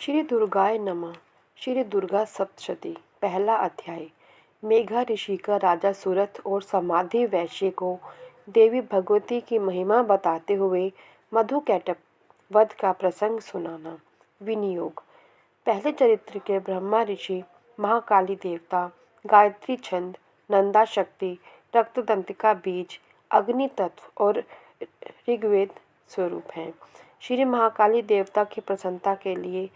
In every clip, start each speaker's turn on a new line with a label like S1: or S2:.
S1: श्री दुर्गाय नमः। श्री दुर्गा सप्तशती। पहला अध्याय। मेघा ऋषि का राजा सूरत और समाधि वैश्य को देवी भगवती की महिमा बताते हुए मधुकैटभ वध का प्रसंग सुनाना। विनियोग। पहले चरित्र के ब्रह्मा ऋषि, महाकाली देवता, गायत्री छंद, नंदा शक्ति, रक्तदंतिका बीज, अग्नि तत्व और ऋग्वेद स्वरूप हैं। श्री महाकाली देवता की प्रसन्नता के लिए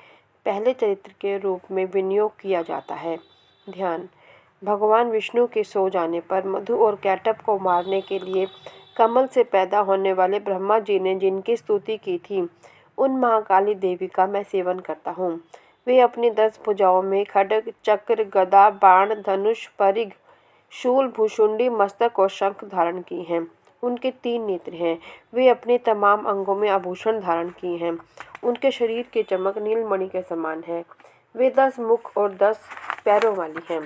S1: पहले चरित्र के रूप में विनियोग किया जाता है। ध्यान। भगवान विष्णु के सो जाने पर मधु और कैटभ को मारने के लिए कमल से पैदा होने वाले ब्रह्मा जी ने जिनकी स्तुति की थी, उन महाकाली देवी का मैं सेवन करता हूँ। वे अपनी 10 भुजाओं में खड्ग, चक्र, गदा, बाण, धनुष, परिघ, शूल, भुशुंडी, मस्तक और शंख धारण की हैं। उनके 3 नेत्र हैं। वे अपने तमाम अंगों में आभूषण धारण किए हैं। उनके शरीर की चमक नीलमणि के समान है। वे 10 मुख और 10 पैरों वाली हैं।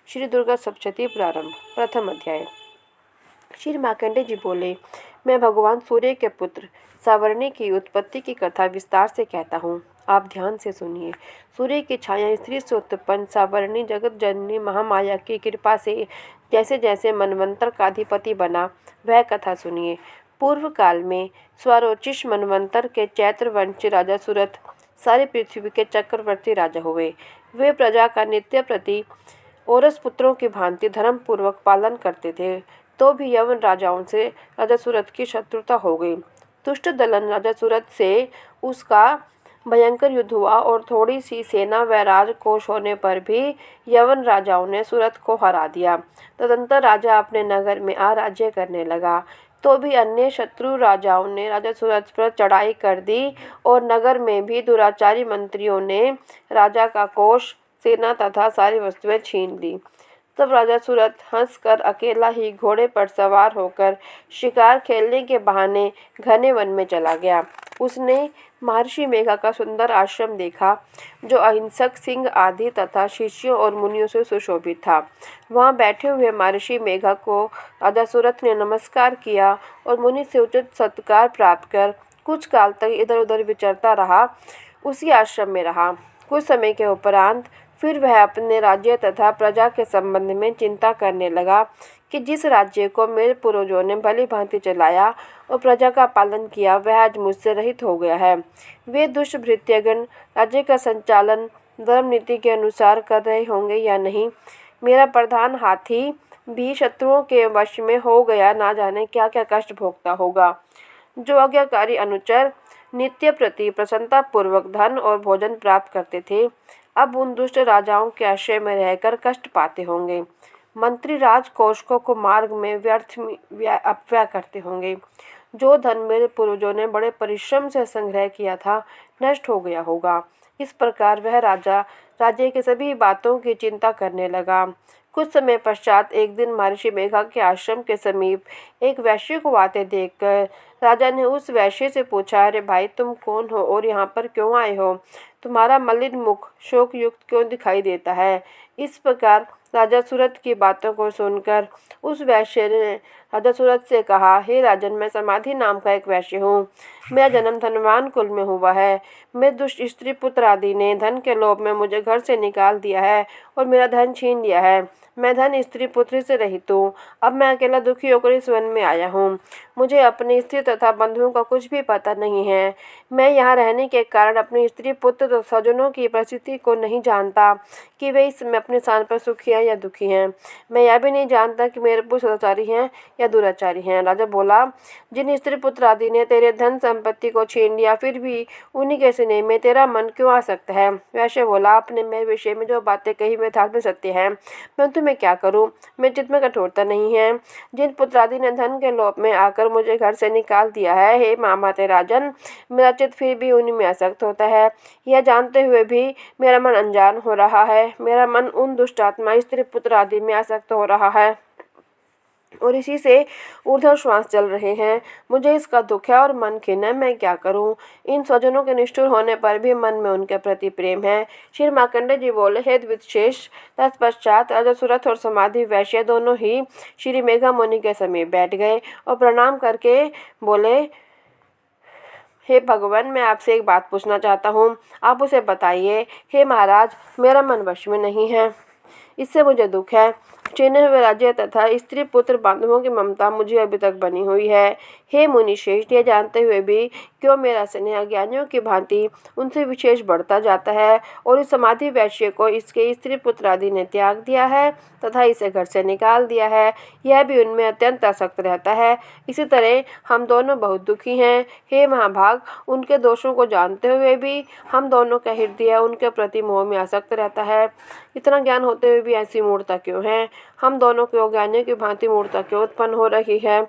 S1: श्री दुर्गा सप्तशती प्रारंभ। प्रथम अध्याय। श्री मार्कंडेय जी बोले, मैं भगवान सूर्य के पुत्र सावर्णी की उत्पत्ति की कथा विस्तार से कहता हूँ। आप ध्यान से सुनिए। सूर्य की छाया स्त्री से उत्पन्न सावर्णी जगत जननी महामाया की कृपा से जैसे जैसे मनवंतर का अधिपति बना, वह कथा सुनिए। पूर्व काल में स्वरोचिष मनवंतर के चैत्रवंशी राजा सूरत सारी पृथ्वी के चक्रवर्ती राजा हुए। वे प्रजा का नित्य प्रति औरस पुत्रों की भांति धर्म पूर्वक पालन करते थे। तो भी यवन राजाओं से राजा सूरत की शत्रुता हो गई। दुष्ट दलन राजा सूरत से उसका भयंकर युद्ध हुआ और थोड़ी सी सेना व राजकोष होने पर भी यवन राजाओं ने सूरत को हरा दिया। तदंतर राजा अपने नगर में राज्य करने लगा। तो भी अन्य शत्रु राजाओं ने राजा सूरत पर चढ़ाई कर दी और नगर में भी दुराचारी मंत्रियों ने राजा का कोष, सेना तथा सारी वस्तुएं छीन ली। तब राजा सूरत हंसकर अकेला ही घोड़े पर सवार होकर शिकार खेलने के बहाने घने वन में चला गया। उसने महर्षि मेघा का सुंदर आश्रम देखा, जो अहिंसक सिंह आदि तथा शिष्यों और मुनियों से सुशोभित था। वहां बैठे हुए महर्षि मेघा को राजा सूरत ने नमस्कार किया और मुनि से उचित सत्कार प्राप्त कर कुछ काल तक इधर उधर विचरता रहा, उसी आश्रम में रहा। कुछ समय के उपरांत फिर वह अपने राज्य तथा प्रजा के संबंध में चिंता करने लगा कि जिस राज्य को मेरे पूर्वजों ने भली भांति चलाया और प्रजा का पालन किया, वह आज मुझसे रहित हो गया है। वे दुष्ट भृत्यगण राज्य का संचालन धर्म नीति के अनुसार कर रहे होंगे या नहीं। मेरा प्रधान हाथी भी शत्रुओं के वश में हो गया, ना जाने क्या क्या कष्ट भोगता होगा। जो आज्ञाकारी अनुचर नित्य प्रति प्रसन्नता पूर्वक धन और भोजन प्राप्त करते थे, अब उन दुष्ट राजाओं के आश्रय में रहकर कष्ट पाते होंगे। मंत्री राजकोषों को मार्ग में व्यर्थ अपव्यय करते होंगे। जो धन मेरे पूर्वजों ने बड़े परिश्रम से संग्रह किया था, नष्ट हो गया होगा। इस प्रकार वह राजा राज्य की सभी बातों की चिंता करने लगा। कुछ समय पश्चात एक दिन महर्षि मेघा के आश्रम के समीप एक वैश्य को आते देखकर राजा ने उस वैश्य से पूछा, अरे भाई, तुम कौन हो और यहाँ पर क्यों आए हो? तुम्हारा मलिन मुख शोक युक्त क्यों दिखाई देता है? इस प्रकार राजा सूरत की बातों को सुनकर उस वैश्य ने राजा सूरत से कहा, हे राजन, मैं समाधि नाम का एक वैश्य हूँ। मेरा जन्म धनवान कुल में हुआ है। मेरे दुष्ट स्त्री पुत्र आदि ने धन के लोभ में मुझे घर से निकाल दिया है और मेरा धन छीन लिया है। मैं धन स्त्री पुत्री से रहित हूँ। अब मैं अकेला दुखी होकर इस वन में आया हूँ। मुझे अपने स्त्री तथा बंधुओं का कुछ भी पता नहीं है। मैं यहाँ रहने के कारण अपने स्त्री पुत्र तथा स्वजनों की परिस्थिति को नहीं जानता कि वे इस समय अपने स्थान पर सुखी हैं या दुखी हैं। मैं यह भी नहीं जानता कि मेरे पुत्र सदाचारी हैं या दुराचारी हैं। राजा बोला, जिन स्त्री पुत्र आदि ने तेरे धन संपत्ति को छीन लिया, फिर भी उन्हीं के स्नेह में तेरा मन क्यों आ सकता है? वैश्य बोला, आपने मेरे विषय में जो बातें कही वे यथार्थ में सत्य है। मैं तुम्हें क्या करूं? मेरे चित्त में कठोरता नहीं है। जिन पुत्र आदि ने धन के लोभ में आकर मुझे घर से निकाल दिया है, हे मामाते राजन, मेरा चित्त फिर भी उन्हीं में आसक्त होता है। यह जानते हुए भी मेरा मन अनजान हो रहा है। मेरा मन उन दुष्ट आत्मा स्त्री पुत्र आदि में आसक्त हो रहा है और इसी से ऊर्ध्व श्वास चल रहे हैं। मुझे इसका दुख है और मन खिन्न है। मैं क्या करूं? इन स्वजनों के निष्ठुर होने पर भी मन में उनके प्रति प्रेम है। श्री मार्कंडेय जी बोले, हे विशेष, तत्पश्चात राजा सूरत और समाधि वैश्य दोनों ही श्री मेघा मुनि के समीप बैठ गए और प्रणाम करके बोले, हे भगवान, मैं आपसे एक बात पूछना चाहता हूँ, आप उसे बताइए। हे महाराज, मेरा मन वश में नहीं है, इससे मुझे दुख है। छीने हुए राज्य तथा स्त्री पुत्र बांधवों की ममता मुझे अभी तक बनी हुई है। हे मुनि श्रेष्ठ, यह जानते हुए भी क्यों मेरा स्नेह ज्ञानियों की भांति उनसे विशेष बढ़ता जाता है और इस समाधि वैश्य को इसके स्त्री पुत्र आदि ने त्याग दिया है तथा इसे घर से निकाल दिया है। यह भी उनमें अत्यंत आसक्त रहता है। इसी तरह हम दोनों बहुत दुखी हैं। हे महाभाग, उनके दोषों को जानते हुए भी हम दोनों का हृदय उनके प्रति मोह में आसक्त रहता है। इतना ज्ञान होते हुए भी ऐसी मूढ़ता क्यों है? हम दोनों को ज्ञानियों की भांति मूढ़ता क्यों उत्पन्न हो रही है?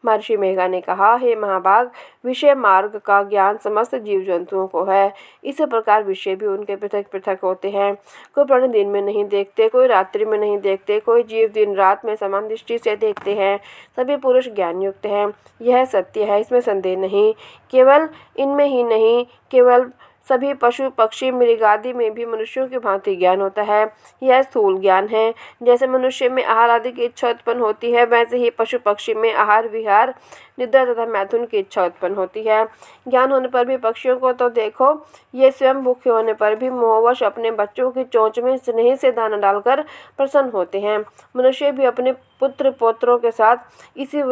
S1: महर्षि मेघा ने कहा, हे महाभाग, विषय मार्ग का ज्ञान समस्त जीव जंतुओं को है। इसी प्रकार विषय भी उनके पृथक पृथक होते हैं। कोई प्राणी दिन में नहीं देखते, कोई रात्रि में नहीं देखते, कोई जीव दिन रात में समान दृष्टि से देखते हैं। सभी पुरुष ज्ञान युक्त हैं, यह सत्य है, इसमें संदेह नहीं। केवल इनमें ही नहीं, केवल सभी पशु पक्षी मृगादि में भी मनुष्यों की भांति ज्ञान होता है। यह स्थूल ज्ञान है। जैसे मनुष्य में आहार आदि की इच्छा उत्पन्न होती है, वैसे ही पशु पक्षी में आहार विहार निद्रा तथा मैथुन की इच्छा उत्पन्न होती है। ज्ञान होने पर भी पक्षियों को तो देखो, ये स्वयं भूखे होने पर भी मोहवश अपने बच्चों की चोंच में स्नेह से दाना डालकर प्रसन्न होते हैं। मनुष्य भी अपने पुत्र पौत्रों के साथ इसी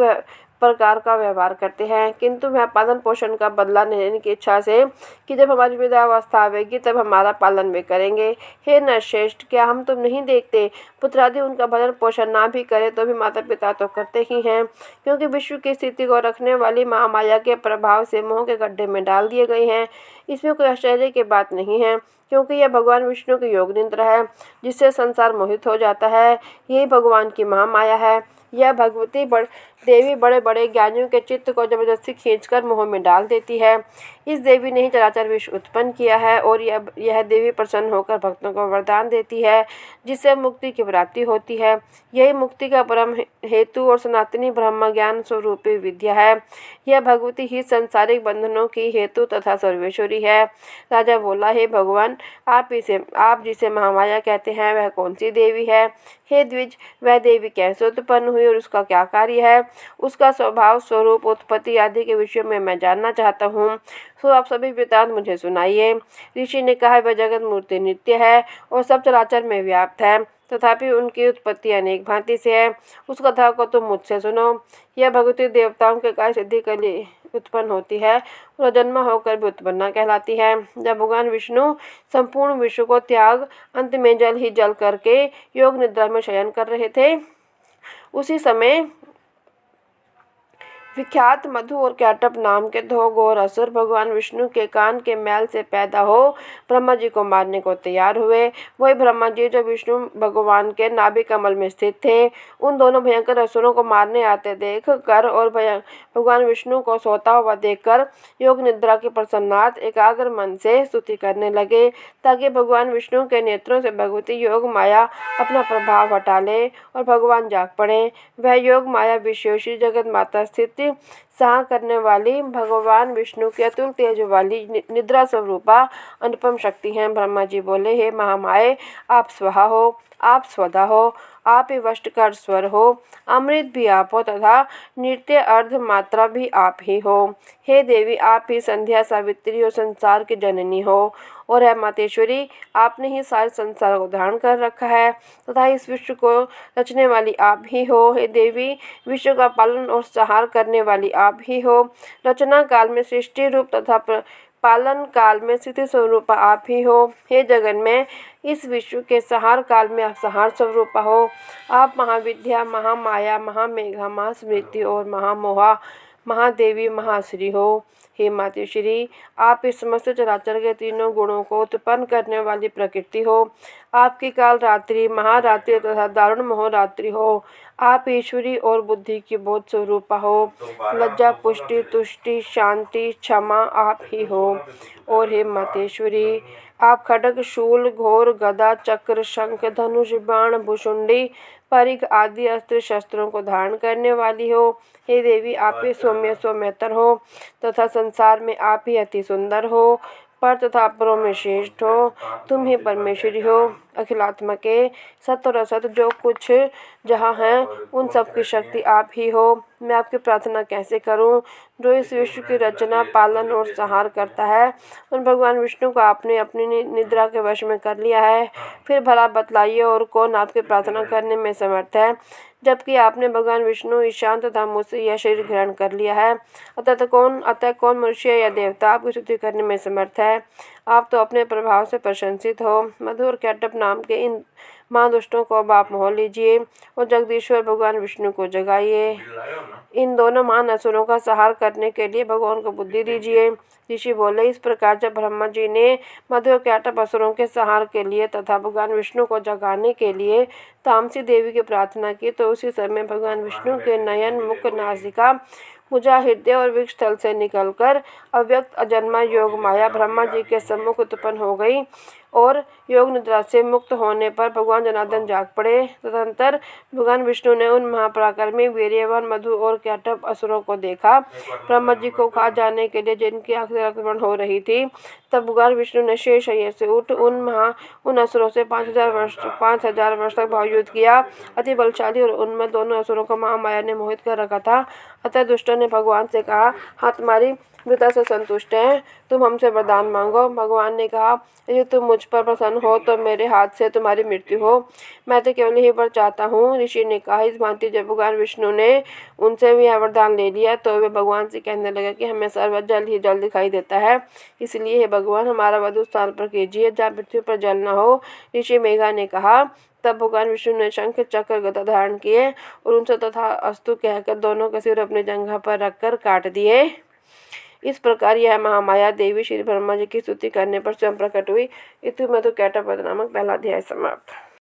S1: प्रकार का व्यवहार करते हैं, किंतु वह पालन पोषण का बदला लेने की इच्छा से कि जब हमारी वृद्धावस्था आवेगी तब हमारा पालन वे करेंगे। हे नरश्रेष्ठ, क्या हम तुम नहीं देखते, पुत्र आदि उनका भरण पोषण ना भी करे तो भी माता पिता तो करते ही हैं, क्योंकि विश्व की स्थिति को रखने वाली महामाया के प्रभाव से मोह के गड्ढे में डाल दिए गए हैं। इसमें कोई आश्चर्य की बात नहीं है, क्योंकि यह भगवान विष्णु की योग निद्रा है, जिससे संसार मोहित हो जाता है। यही भगवान की महामाया है। यह भगवती देवी बड़े बड़े ज्ञानियों के चित्त को जबरदस्ती खींचकर मोह में डाल देती है। इस देवी ने ही चराचर विश्व उत्पन्न किया है और यह देवी प्रसन्न होकर भक्तों को वरदान देती है, जिससे मुक्ति की प्राप्ति होती है। यही मुक्ति का परम हेतु और सनातनी ब्रह्म ज्ञान स्वरूपी विद्या है। यह भगवती ही संसारिक बंधनों की हेतु तथा सर्वेश्वरी है। राजा बोला, हे भगवान, आप जिसे महामाया कहते हैं वह कौन सी देवी है? हे द्विज, वह देवी कैसे उत्पन्न हुई और उसका क्या कार्य है? उसका स्वभाव स्वरूप उत्पत्ति आदि के विषयों में मैं जानना चाहता हूँ, सो आप सभी वृतांत मुझे सुनाइए। ऋषि ने कहा, वह जगत मूर्ति नित्य है और सब चराचर में व्याप्त है, तथापि उनकी उत्पत्ति अनेक भांति से है। उस कथा को तुम मुझसे सुनो। यह भगवती देवताओं के कार्य सिद्धि के लिए उत्पन्न होती है और जन्म होकर भी उत्पन्न कहलाती है। जब भगवान विष्णु संपूर्ण विश्व को त्याग अंत में जल ही जल करके योग निद्रा में शयन कर रहे थे, उसी समय विख्यात मधु और कैटप नाम के दो घोर असुर भगवान विष्णु के कान के मैल से पैदा हो ब्रह्मा जी को मारने को तैयार हुए। वही ब्रह्मा जी जो विष्णु भगवान के नाभि कमल में स्थित थे, उन दोनों भयंकर असुरों को मारने आते देख कर और भगवान विष्णु को सोता हुआ देखकर योग निद्रा के प्रसन्नार्थ एकाग्र मन से स्तुति करने लगे, ताकि भगवान विष्णु के नेत्रों से भगवती योग माया अपना प्रभाव हटा ले और भगवान जाग पड़े। वह योग माया विश्वेश्वरी जगत माता स्थिति सहार करने वाली भगवान विष्णु की अतुल तेज वाली निद्रा स्वरूपा अनुपम शक्ति है। ब्रह्मा जी बोले, हे महामाये, आप स्वाहा हो, आप स्वधा हो, आप ही वष्टकर स्वर हो, अमृत भी आप हो तथा नृत्य अर्ध मात्रा भी आप ही हो। हे देवी, आप ही संध्या सावित्री और संसार की जननी हो और है मातेश्वरी, आपने ही सारे संसार को धारण कर रखा है तथा इस विश्व को रचने वाली आप ही हो। हे देवी, विश्व का पालन और संहार करने वाली आप ही हो। रचना काल में सृष्टि रूप तथा पालन काल में स्थिति स्वरूप आप ही हो। हे जगन में इस विश्व के संहार काल में आप संहार स्वरूप हो। आप महाविद्या, महामाया, महामेघा, महास्मृति और महामोहा, महादेवी, महाश्री हो। हे मातेश्वरी, आप इस समस्त चराचर के तीनों गुणों को उत्पन्न करने वाली प्रकृति हो। आपकी काल रात्रि, महारात्रि तथा दारुण मोहरात्रि हो। आप ईश्वरी और बुद्धि की बोध स्वरूपा हो। लज्जा, पुष्टि, तुष्टि, शांति, क्षमा आप ही हो। और हे मातेश्वरी, आप खड्ग, शूल, घोर, गदा, चक्र, शंख, धनुष, बाण, भुषुंडी, परिघ आदि अस्त्र शस्त्रों को धारण करने वाली हो। हे देवी, आप ही सौम्य सौम्यतर हो तथा संसार में आप ही अति सुंदर हो, पर तथा अपरों में श्रेष्ठ हो। तुम ही परमेश्वरी हो, अखिलात्मा के सत्य और असत्य जो कुछ जहाँ है उन सब की शक्ति आप ही हो। मैं आपकी प्रार्थना कैसे करूं? जो इस विश्व की रचना, पालन और संहार करता है, उन भगवान विष्णु को आपने अपनी निद्रा के वश में कर लिया है। फिर भला बतलाइए, और कौन आपकी प्रार्थना करने में समर्थ है, जबकि आपने भगवान विष्णु ईशान तथा मुझसे यह शरीर ग्रहण कर लिया है। अतः कौन मनुष्य या देवता आपकी स्तुति करने में समर्थ है? आप तो अपने प्रभाव से प्रशंसित हो। मधु और कैटप नाम के इन महादुष्टों को अब आप मोह लीजिए और जगदीश्वर भगवान विष्णु को जगाइए। इन दोनों महान असुरों का संहार करने के लिए भगवान को बुद्धि दीजिए। ऋषि बोले, इस प्रकार जब ब्रह्मा जी ने मधु और कैटप असुरों के संहार के लिए तथा भगवान विष्णु को जगाने के लिए तामसी देवी की प्रार्थना की, तो उसी समय भगवान विष्णु के नयन, मुख, नासिका, भुजा, हृदय और वक्षस्थल से निकलकर अव्यक्त अजन्मा योग माया ब्रह्मा जी के सम्मुख उत्पन्न हो गई और योग निद्रा से मुक्त होने पर भगवान जनार्दन जाग पड़े। तदंतर भगवान विष्णु ने उन महापराक्रमी वीर्यवान मधु और कैटप असुरों को देखा। ब्रह्मा जी को खा जाने के लिए जिनकी आंख से आक्रमण हो रही थी, तब भगवान विष्णु ने शेष शय्या से उठ उन असुरों से 5000 वर्ष तक भावयुद्ध किया। अति बलशाली और उनमें दोनों असुरों को महामाया ने मोहित कर रखा था। अतः दुष्टों ने भगवान से कहा, हाँ, तुम्हारी वृथा से संतुष्ट हैं, तुम हमसे वरदान मांगो। भगवान ने कहा, यदि तुम मुझ पर प्रसन्न हो तो मेरे हाथ से तुम्हारी मृत्यु हो। मैं तो केवल यही वर चाहता हूँ। ऋषि ने कहा, इस भांति जब भगवान विष्णु ने उनसे भी यह वरदान ले लिया, तो वे भगवान से कहने लगे कि हमें सर्वत्र जल ही जल दिखाई देता है, इसलिए हे भगवान, हमारा वध उस स्थान पर कीजिए जहाँ पृथ्वी पर जल न हो। ऋषि मेघा ने कहा, तब भगवान विष्णु ने शंख, चक्र, गदा धारण किए और उनसे तथा अस्तु कहकर दोनों के सिर अपनी जंघा पर रखकर काट दिए। इस प्रकार यह महामाया देवी श्री ब्रह्मा जी की स्तुति करने पर स्वयं प्रकट हुई। इति मधु कैटप वध नामक पहला अध्याय समाप्त।